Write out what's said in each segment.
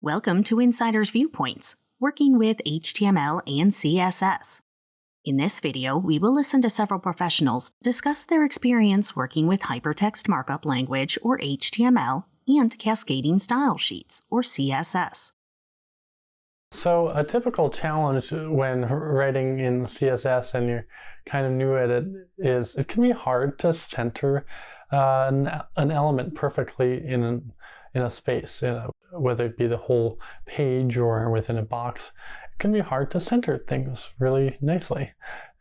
Welcome to Insider's Viewpoints, working with HTML and CSS. In this video, we will listen to several professionals discuss their experience working with hypertext markup language, or HTML, and cascading style sheets, or CSS. So a typical challenge when writing in CSS and you're kind of new at it is it can be hard to center an element perfectly in a space, whether it be the whole page or within a box. It can be hard to center things really nicely.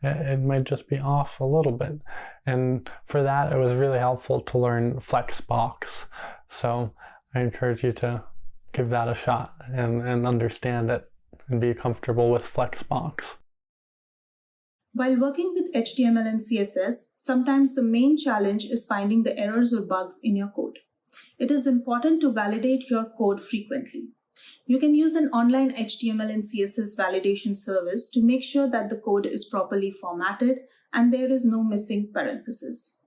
It might just be off a little bit. And for that, it was really helpful to learn Flexbox. So I encourage you to give that a shot and understand it and be comfortable with Flexbox. While working with HTML and CSS, sometimes the main challenge is finding the errors or bugs in your code. It is important to validate your code frequently. You can use an online HTML and CSS validation service to make sure that the code is properly formatted and there is no missing parentheses,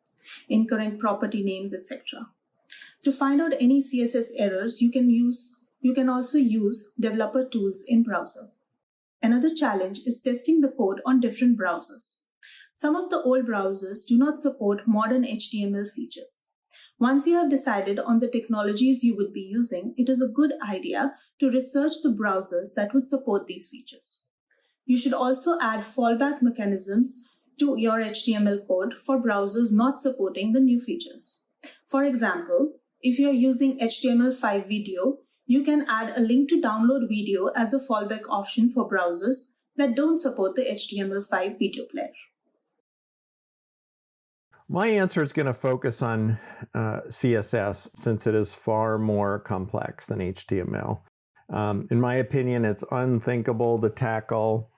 incorrect property names, etc. To find out any CSS errors, you can also use developer tools in browser. Another challenge is testing the code on different browsers. Some of the old browsers do not support modern HTML features. Once you have decided on the technologies you would be using, it is a good idea to research the browsers that would support these features. You should also add fallback mechanisms to your HTML code for browsers not supporting the new features. For example, if you're using HTML5 video, you can add a link to download video as a fallback option for browsers that don't support the HTML5 video player. My answer is going to focus on CSS since it is far more complex than HTML. In my opinion, it's unthinkable to tackle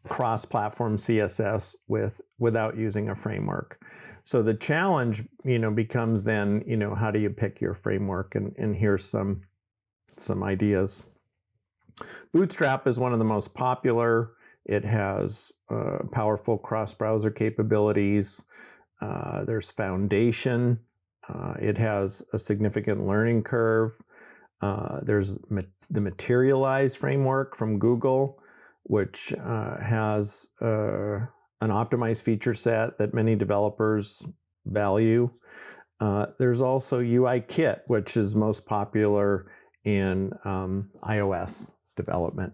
cross-platform CSS without using a framework. So the challenge, becomes then, how do you pick your framework? And here's some ideas. Bootstrap is one of the most popular. It has powerful cross-browser capabilities. There's Foundation. It has a significant learning curve. There's the Materialize framework from Google, which has an optimized feature set that many developers value. There's also UIKit, which is most popular in iOS development.